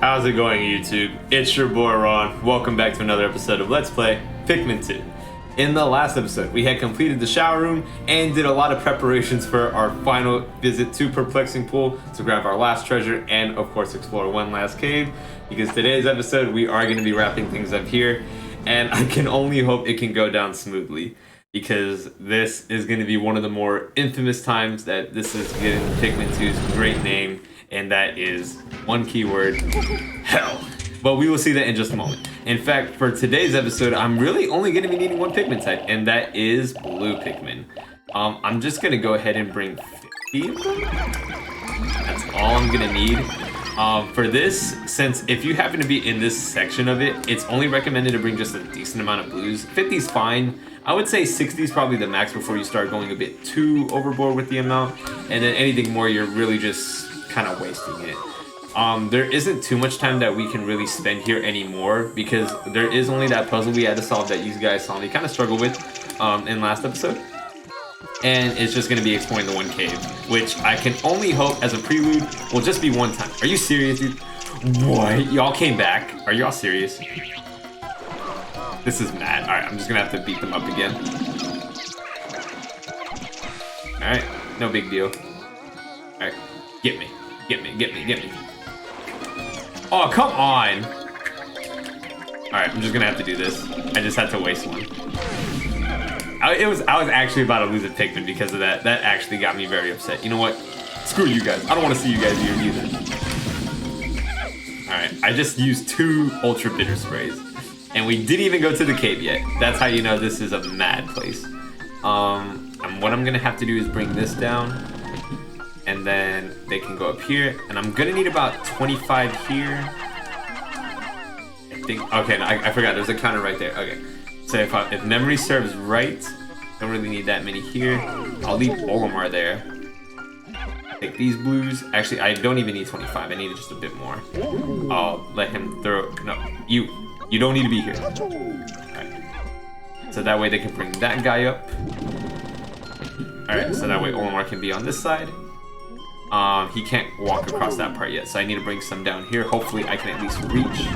How's it going, YouTube? It's your boy Ron. Welcome back to another episode of Let's Play Pikmin 2. In the last episode, we had completed the shower room and did a lot of preparations for our final visit to Perplexing Pool to grab our last treasure and, of course, explore one last cave. Because today's episode, we are going to be wrapping things up here, and I can only hope it can go down smoothly. Because this is going to be one of the more infamous times that this is getting Pikmin 2's great name, and that is one keyword, hell. But we will see that in just a moment. In fact, for today's episode, I'm really only going to be needing one Pikmin type, and that is blue Pikmin. I'm just going to go ahead and bring 50 of them. That's all I'm going to need. For this, since if you happen to be in this section of it, it's only recommended to bring just a decent amount of blues. 50's fine. I would say 60 is probably the max before you start going a bit too overboard with the amount. And then anything more, you're really just kind of wasting it. There isn't too much time that we can really spend here anymore because there is only that puzzle we had to solve that you guys saw me kind of struggle with in last episode. And it's just going to be exploring the one cave, which I can only hope as a prelude will just be one time. Are you serious, dude? What? Y'all came back? Are y'all serious? This is mad. Alright, I'm just going to have to beat them up again. Alright, no big deal. Alright, get me. Get me, get me, get me. Oh, come on! Alright, I'm just going to have to do this. I just had to waste one. I was actually about to lose a Pikmin because of that. That actually got me very upset. You know what? Screw you guys. I don't want to see you guys here either. Alright, I just used 2 Ultra Bitter Sprays. And we didn't even go to the cave yet. That's how you know this is a mad place. And what I'm going to have to do is bring this down. And then they can go up here. And I'm going to need about 25 here. I think... Okay, no, I forgot. There's a counter right there. Okay. So if memory serves right, don't really need that many here. I'll leave Olimar there. Take these blues. Actually, I don't even need 25. I need just a bit more. I'll let him throw... No, you don't need to be here. Alright. So that way they can bring that guy up. Alright, so that way Olimar can be on this side. He can't walk across that part yet, so I need to bring some down here. Hopefully I can at least reach.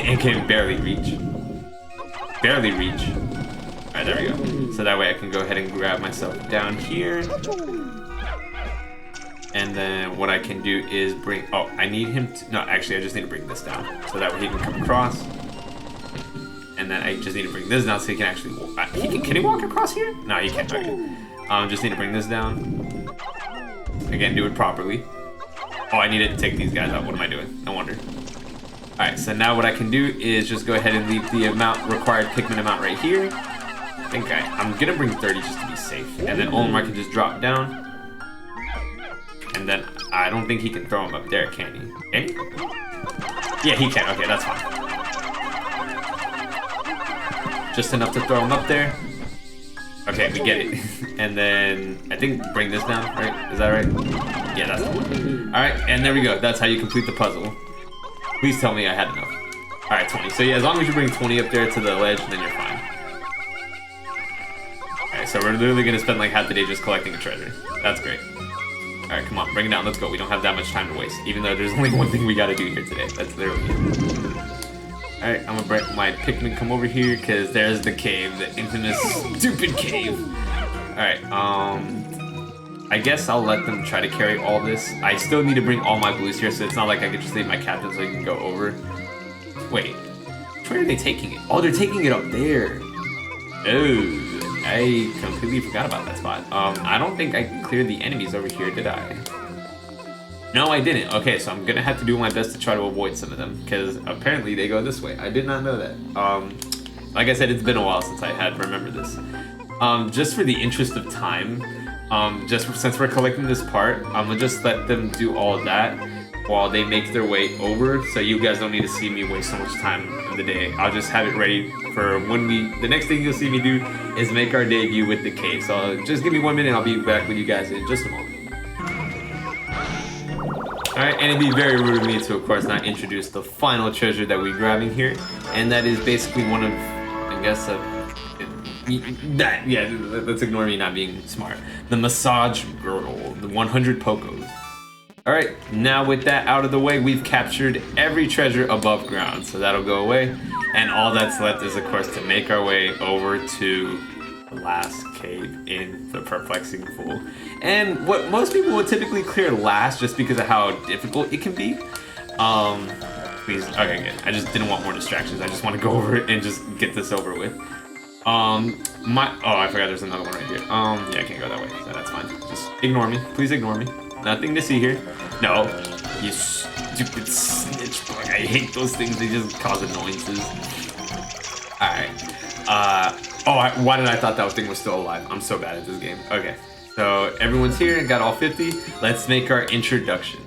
And can barely reach. Barely reach. Alright, there we go. So that way I can go ahead and grab myself down here. And then what I can do is bring... Oh, I need him to... No, actually, I just need to bring this down. So that way he can come across. And then I just need to bring this down so he can actually... Can he walk across here? No, he can't. Okay. Just need to bring this down. Again, do it properly. Oh, I need to take these guys out. What am I doing? No wonder. Alright, so now what I can do is just go ahead and leave the required Pikmin amount right here. I think I'm going to bring 30 just to be safe. And then Olimar can just drop down. And then I don't think he can throw him up there, can he? Can he? Yeah, he can. Okay, that's fine. Just enough to throw him up there. Okay, we get it. And then I think bring this down, right? Is that right? Yeah, that's the one. Alright, and there we go. That's how you complete the puzzle. Please tell me I had enough. Alright, 20. So yeah, as long as you bring 20 up there to the ledge, then you're fine. Alright, so we're literally going to spend like half the day just collecting a treasure. That's great. Alright, come on, bring it down. Let's go. We don't have that much time to waste. Even though there's only one thing we got to do here today. That's literally it. Alright, I'm going to bring my Pikmin come over here because there's the cave. The infamous stupid cave. Alright, I guess I'll let them try to carry all this. I still need to bring all my blues here, so it's not like I can just leave my captain so I can go over. Wait, where are they taking it? Oh, they're taking it up there. Oh, I completely forgot about that spot. I don't think I cleared the enemies over here, did I? No, I didn't. Okay, so I'm gonna have to do my best to try to avoid some of them, because apparently they go this way. I did not know that. Like I said, it's been a while since I had remembered this. Just for the interest of time, just since we're collecting this part, I'm gonna just let them do all that while they make their way over, so you guys don't need to see me waste so much time in the day. I'll just have it ready for when the next thing you'll see me do is make our debut with the cave. So just give me 1 minute and I'll be back with you guys in just a moment. Alright, and it'd be very rude of me to, of course, not introduce the final treasure that we're grabbing here, and that is basically one of, I guess, yeah, let's ignore me not being smart. The massage girdle, the 100 Pokos. All right, now with that out of the way, we've captured every treasure above ground, so that'll go away. And all that's left is, of course, to make our way over to the last cave in the Perplexing Pool. And what most people would typically clear last just because of how difficult it can be. Please, okay, good. I just didn't want more distractions. I just want to go over it and just get this over with. Oh, I forgot there's another one right here. Yeah, I can't go that way, so that's fine. Just ignore me. Please ignore me. Nothing to see here. No, you stupid snitch bug. I hate those things. They just cause annoyances. Alright. Why did I thought that thing was still alive? I'm so bad at this game. Okay, so everyone's here and got all 50. Let's make our introduction.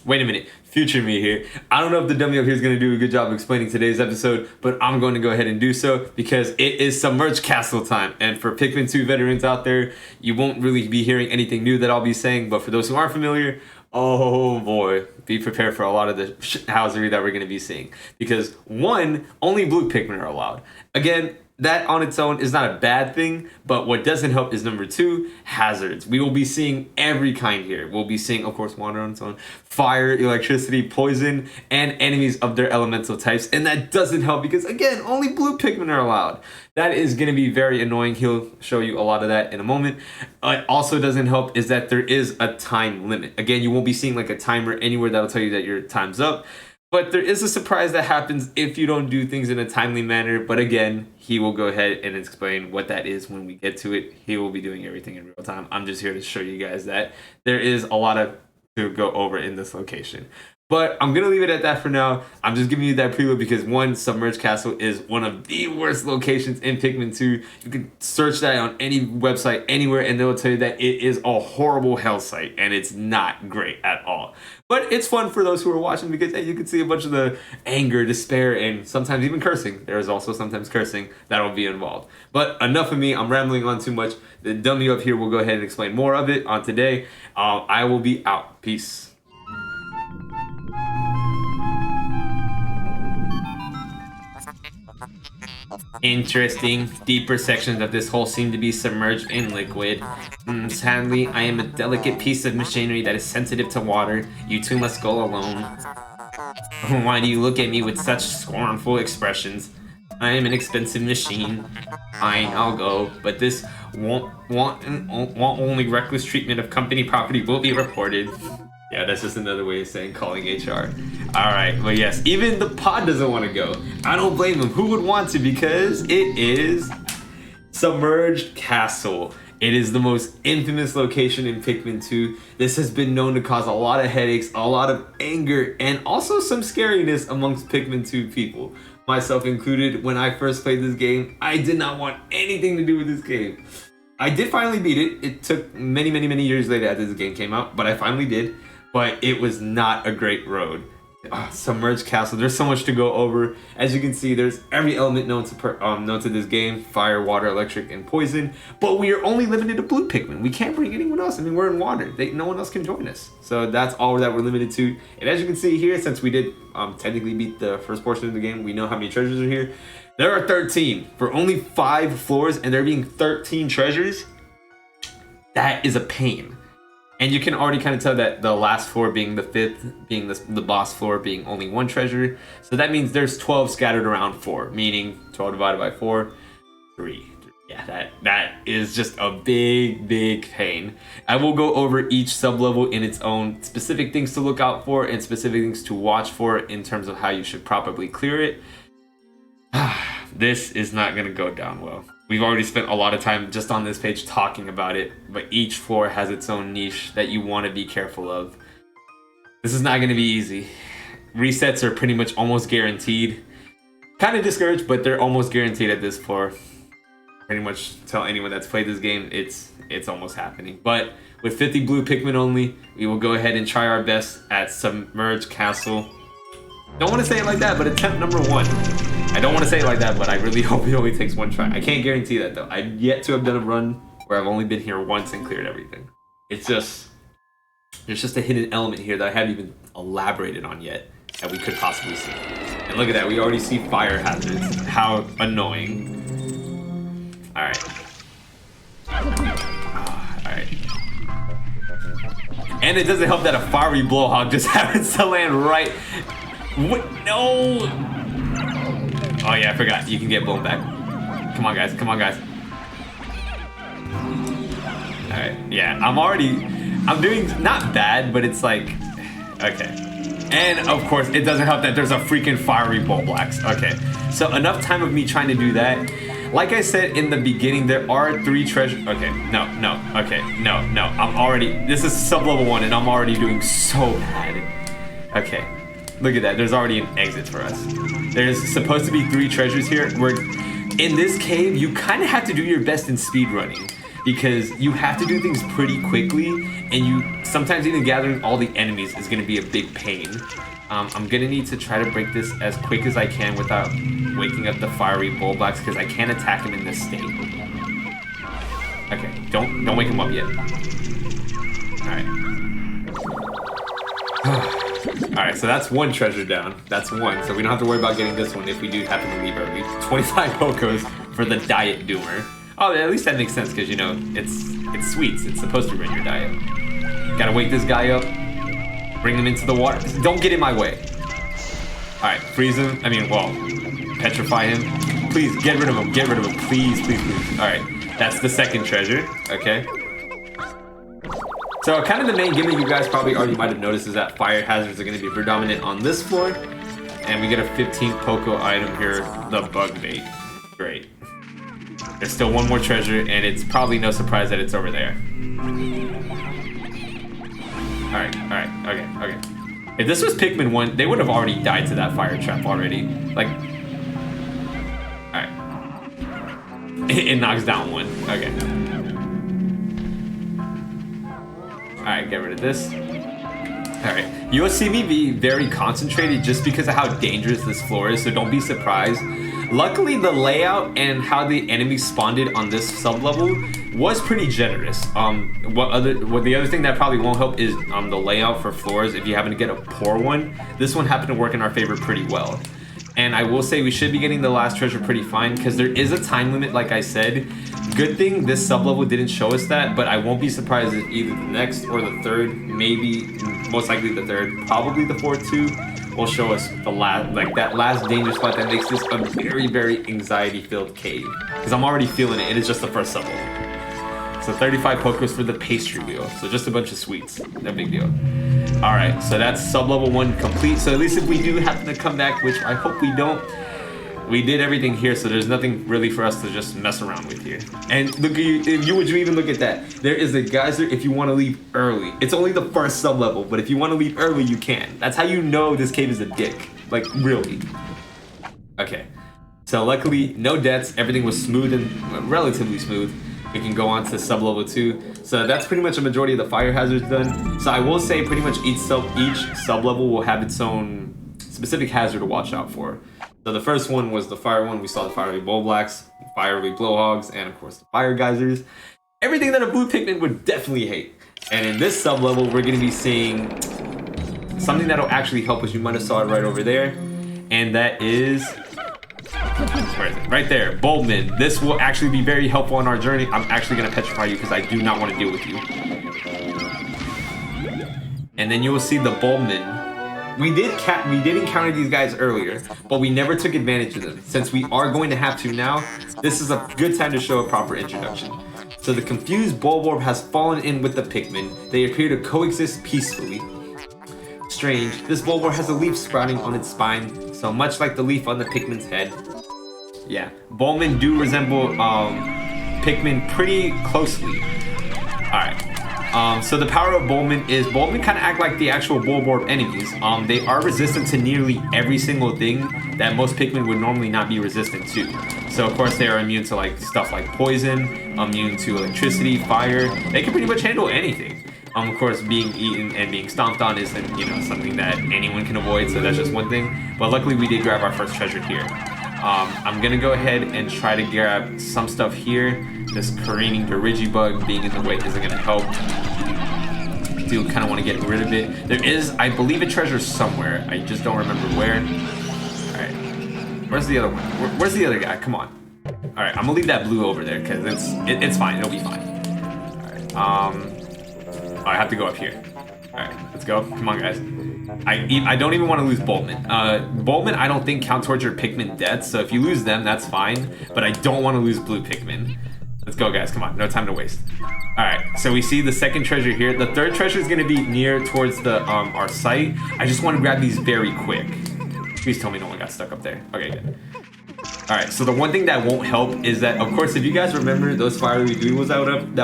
Wait a minute, future me here. I don't know if the dummy up here is going to do a good job explaining today's episode, but I'm going to go ahead and do so because it is Submerged Castle time. And for Pikmin 2 veterans out there, you won't really be hearing anything new that I'll be saying, but for those who aren't familiar, oh boy, be prepared for a lot of the shithousery that we're going to be seeing. Because one, only blue Pikmin are allowed. Again, that on its own is not a bad thing, but what doesn't help is number two, hazards. We will be seeing every kind here. We'll be seeing, of course, water on its own, fire, electricity, poison, and enemies of their elemental types. And that doesn't help because, again, only blue Pikmin are allowed. That is going to be very annoying. He'll show you a lot of that in a moment. It also doesn't help is that there is a time limit. Again, you won't be seeing like a timer anywhere that'll tell you that your time's up. But there is a surprise that happens if you don't do things in a timely manner. But again, he will go ahead and explain what that is when we get to it. He will be doing everything in real time. I'm just here to show you guys that there is a lot to go over in this location. But I'm going to leave it at that for now. I'm just giving you that prelude because one, Submerged Castle is one of the worst locations in Pikmin 2. You can search that on any website, anywhere, and they'll tell you that it is a horrible hell site, and it's not great at all. But it's fun for those who are watching because hey, you can see a bunch of the anger, despair, and sometimes even cursing. There is also sometimes cursing that will be involved. But enough of me. I'm rambling on too much. The dummy up here will go ahead and explain more of it on today. I will be out. Peace. Interesting. Deeper sections of this hole seem to be submerged in liquid. Sadly, I am a delicate piece of machinery that is sensitive to water. You two must go alone. Why do you look at me with such scornful expressions? I am an expensive machine. Fine, I'll go, but this only reckless treatment of company property will be reported. Yeah, that's just another way of saying calling HR. Alright, but yes, even the pod doesn't want to go. I don't blame him. Who would want to? Because it is Submerged Castle. It is the most infamous location in Pikmin 2. This has been known to cause a lot of headaches, a lot of anger, and also some scariness amongst Pikmin 2 people. Myself included, when I first played this game, I did not want anything to do with this game. I did finally beat it. It took many years later after this game came out, but I finally did. But it was not a great road. Submerged Castle, there's so much to go over. As you can see, there's every element known to this game: fire, water, electric, and poison. But we are only limited to blue Pikmin. We can't bring anyone else. I mean, we're in water. No one else can join us. So that's all that we're limited to. And as you can see here, since we did technically beat the first portion of the game, we know how many treasures are here. There are 13 for only 5 floors, and there being 13 treasures. That is a pain. And you can already kind of tell that the last floor being the 5th, being the boss floor being only 1 treasure. So that means there's 12 scattered around 4, meaning 12 divided by 4, 3. Yeah, that is just a big pain. I will go over each sub-level in its own specific things to look out for and specific things to watch for in terms of how you should properly clear it. This is not going to go down well. We've already spent a lot of time just on this page talking about it, but each floor has its own niche that you want to be careful of. This is not going to be easy. Resets are pretty much almost guaranteed. Kind of discouraged, but they're almost guaranteed at this floor. Pretty much tell anyone that's played this game, it's almost happening. But with 50 blue Pikmin only, we will go ahead and try our best at Submerged Castle. Don't want to say it like that, but attempt number 1. I don't want to say it like that, but I really hope it only takes 1 try. I can't guarantee that though. I've yet to have done a run where I've only been here once and cleared everything. It's just, there's just a hidden element here that I haven't even elaborated on yet that we could possibly see. And look at that, we already see fire hazards. How annoying. Alright. Alright. And it doesn't help that a fiery blowhog just happens to land right. What? No. Oh yeah, I forgot. You can get blown back. Come on, guys. Come on, guys. All right. Yeah, I'm doing not bad, but it's like, okay. And of course, it doesn't help that there's a freaking fiery Bulblax. Okay. So enough time of me trying to do that. Like I said in the beginning, there are 3 treasure. Okay, no. Okay, no. I'm already. This is sub-level 1, and I'm already doing so bad. Okay, look at that. There's already an exit for us. There's supposed to be 3 treasures here. In this cave, you kind of have to do your best in speed running because you have to do things pretty quickly, and sometimes even gathering all the enemies is going to be a big pain. I'm gonna need to try to break this as quick as I can without waking up the fiery Bulblax because I can't attack him in this state. Okay, don't wake him up yet. Alright. Alright, so that's 1 treasure down. That's 1, so we don't have to worry about getting this one if we do happen to leave early. 25 Pokos for the Diet Doomer. Oh, at least that makes sense because, you know, it's sweets. It's supposed to ruin your diet. Gotta wake this guy up. Bring him into the water. Don't get in my way. Alright, freeze him. Well, petrify him. Please, get rid of him. Get rid of him. Please. Alright, that's the 2nd treasure. Okay. So, kind of the main gimmick you guys probably already might have noticed is that fire hazards are going to be predominant on this floor. And we get a 15th Poco item here, the bug bait. Great. There's still 1 more treasure, and it's probably no surprise that it's over there. Alright, okay. If this was Pikmin 1, they would have already died to that fire trap already. Like, alright. It knocks down 1. Okay. Alright, get rid of this. Alright, you'll see me be very concentrated just because of how dangerous this floor is, so don't be surprised. Luckily, the layout and how the enemies spawned on this sub-level was pretty generous. The other thing that probably won't help is the layout for floors. If you happen to get a poor one, this one happened to work in our favor pretty well. And I will say we should be getting the last treasure pretty fine because there is a time limit, like I said. Good thing this sub-level didn't show us that, but I won't be surprised if either the next or the 3rd, maybe, most likely the 3rd, probably the 4th too, will show us the that last danger spot that makes this a very, very anxiety-filled cave. Because I'm already feeling it. It is just the first sub-level. So 35 Pokos for the pastry wheel. So just a bunch of sweets. No big deal. Alright, so that's sub-level 1 complete. So at least if we do happen to come back, which I hope we don't, we did everything here, so there's nothing really for us to just mess around with here. And look, if you would even look at that, there is a geyser if you want to leave early. It's only the first sub-level, but if you want to leave early, you can. That's how you know this cave is a dick. Like, really. Okay. So luckily, no deaths. Everything was smooth and relatively smooth. We can go on to sub-level 2. So that's pretty much a majority of the fire hazards done. So I will say pretty much each sub-level will have its own specific hazard to watch out for. So the first one was the fire one. We saw the fiery Bulblax, fiery Blowhogs, and of course the fire geysers. Everything that a blue Pikmin would definitely hate. And in this sub-level, we're going to be seeing something that'll actually help us. You might have saw it right over there. And that is... where is it? Right there, Bulbmin. This will actually be very helpful on our journey. I'm actually going to petrify you because I do not want to deal with you. And then you will see the Bulbmin. We did encounter these guys earlier, but we never took advantage of them. Since we are going to have to now, this is a good time to show a proper introduction. So the confused Bulborb has fallen in with the Pikmin. They appear to coexist peacefully. Strange, this Bulborb has a leaf sprouting on its spine, so much like the leaf on the Pikmin's head. Yeah, Bulbmin do resemble Pikmin pretty closely. Alright. So the power of Bulbmin is Bulbmin kind of act like the actual Bulborb enemies. They are resistant to nearly every single thing that most Pikmin would normally not be resistant to. So of course they are immune to like stuff like poison, immune to electricity, fire. They can pretty much handle anything. Of course, being eaten and being stomped on isn't, you know, something that anyone can avoid. So that's just one thing. But luckily we did grab our first treasure here. I'm gonna go ahead and try to grab some stuff here. This careening Dirigibug being in the way isn't gonna help. I do kind of want to get rid of it. There is, I believe, a treasure somewhere. I just don't remember where. All right, where's the other one? Where's the other guy? Come on. All right, I'm gonna leave that blue over there because it's fine. It'll be fine. All right. I have to go up here. Alright, let's go. Come on, guys. I don't even want to lose Boltman. Boltman, I don't think count towards your Pikmin deaths, so if you lose them, that's fine. But I don't want to lose blue Pikmin. Let's go, guys. Come on. No time to waste. Alright, so we see the second treasure here. The third treasure is going to be near towards the our site. I just want to grab these very quick. Please tell me no one got stuck up there. Okay, good. Alright, so the one thing that won't help is that, of course, if you guys remember those fiery duels that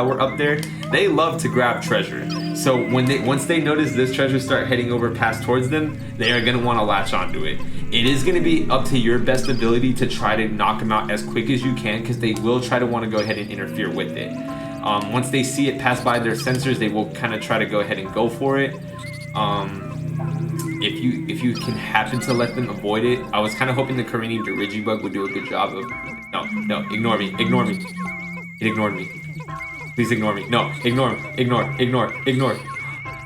were up there, they love to grab treasure. So once they notice this treasure start heading over past towards them, they are going to want to latch onto it. It is going to be up to your best ability to try to knock them out as quick as you can, because they will try to want to go ahead and interfere with it. Once they see it pass by their sensors, they will kind of try to go ahead and go for it. If you can happen to let them avoid it, I was kind of hoping the Carinian Dirigibug would do a good job of... No, ignore me. It ignored me. Please ignore me. No, ignore.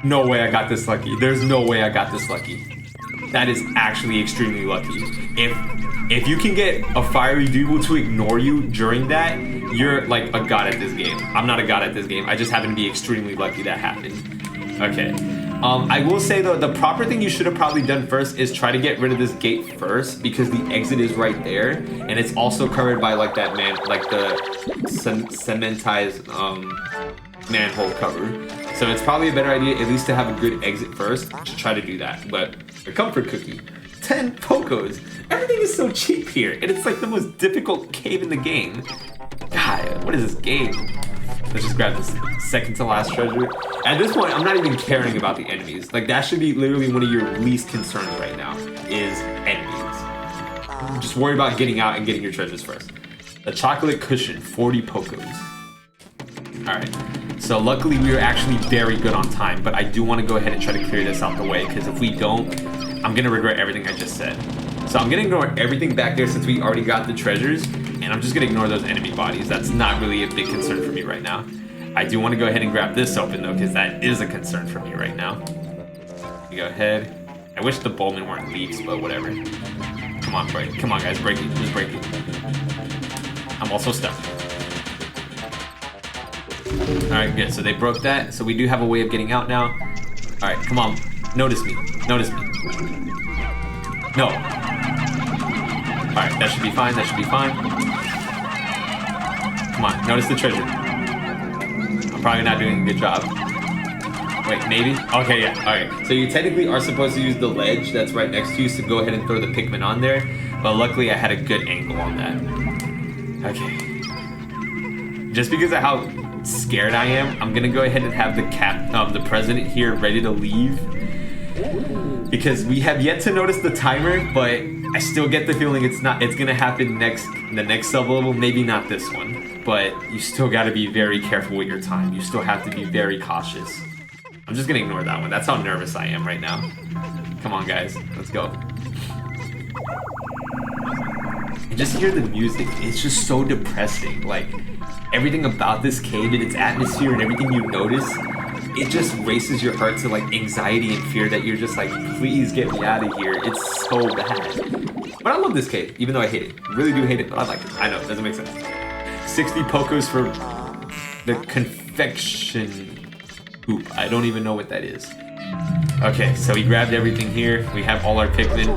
No way I got this lucky. There's no way I got this lucky. That is actually extremely lucky. If you can get a fiery duel to ignore you during that, you're like a god at this game. I'm not a god at this game. I just happen to be extremely lucky that happened. Okay. I will say though, the proper thing you should have probably done first is try to get rid of this gate first, because the exit is right there, and it's also covered by like that the cementized manhole cover. So it's probably a better idea at least to have a good exit first to try to do that. But a comfort cookie, 10 Pokos. Everything is so cheap here, and it's like the most difficult cave in the game. God, what is this game? Let's just grab this second to last treasure. At this point, I'm not even caring about the enemies. Like, that should be literally one of your least concerns right now, is enemies. Just worry about getting out and getting your treasures first. The chocolate cushion, 40 Pokos. Alright, so luckily we are actually very good on time, but I do want to go ahead and try to clear this out the way, because if we don't, I'm going to regret everything I just said. So I'm going to ignore everything back there since we already got the treasures, and I'm just going to ignore those enemy bodies. That's not really a big concern for me right now. I do want to go ahead and grab this open though, because that is a concern for me right now. You go ahead. I wish the Bowman weren't leaves, but whatever. Come on, break. Come on, guys, break it. Just break it. I'm also stuck. Alright, good. So they broke that. So we do have a way of getting out now. Alright, come on. Notice me. Notice me. No. Alright, that should be fine. That should be fine. Come on. Notice the treasure. I'm probably not doing a good job. Wait, maybe? Okay, yeah. Alright. So you technically are supposed to use the ledge that's right next to you to go ahead and throw the Pikmin on there. But luckily I had a good angle on that. Okay. Just because of how scared I am, I'm gonna go ahead and have the president here ready to leave, because we have yet to notice the timer, but I still get the feeling it's gonna happen the next sub-level, maybe not this one, but you still gotta be very careful with your time. You still have to be very cautious. I'm just gonna ignore that one. That's how nervous I am right now. Come on, guys, let's go. And just hear the music. It's just so depressing. Like, everything about this cave and its atmosphere and everything you notice, it just races your heart to like anxiety and fear that you're just like, please get me out of here. It's so bad. But I love this cave, even though I hate it. I really do hate it, but I like it. I know, it doesn't make sense. 60 Pokos for the confection hoop. I don't even know what that is. Okay, so we grabbed everything here. We have all our Pikmin.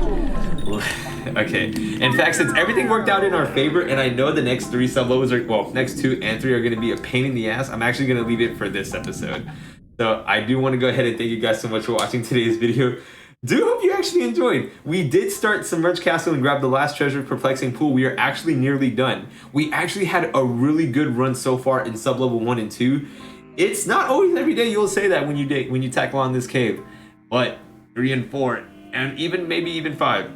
Okay, in fact, since everything worked out in our favor, and I know the next 3 sub-levels are, well, next 2 and 3 are going to be a pain in the ass, I'm actually going to leave it for this episode. So I do want to go ahead and thank you guys so much for watching today's video. Do hope you actually enjoyed. We did start Submerged Castle and grab the last treasure of Perplexing Pool. We are actually nearly done. We actually had a really good run so far in sub-level 1 and 2. It's not always every day you'll say that when you tackle on this cave, but 3 and 4, and maybe even 5.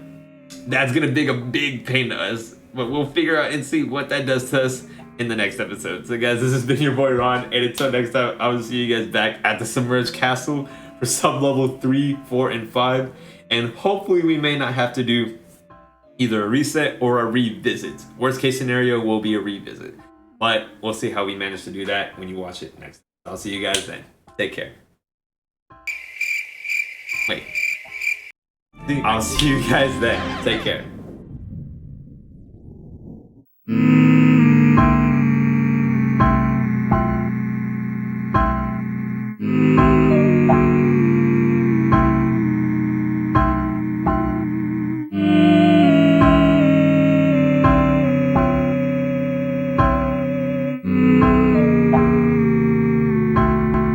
That's gonna be a big pain to us, but we'll figure out and see what that does to us in the next episode. So guys, this has been your boy Ron, and until next time, I will see you guys back at the Submerged Castle for sub-level 3, 4, and 5, and hopefully we may not have to do either a reset or a revisit. Worst case scenario will be a revisit, but we'll see how we manage to do that when you watch it next. I'll see you guys then. Take care. Wait. I'll see you guys then. Take care.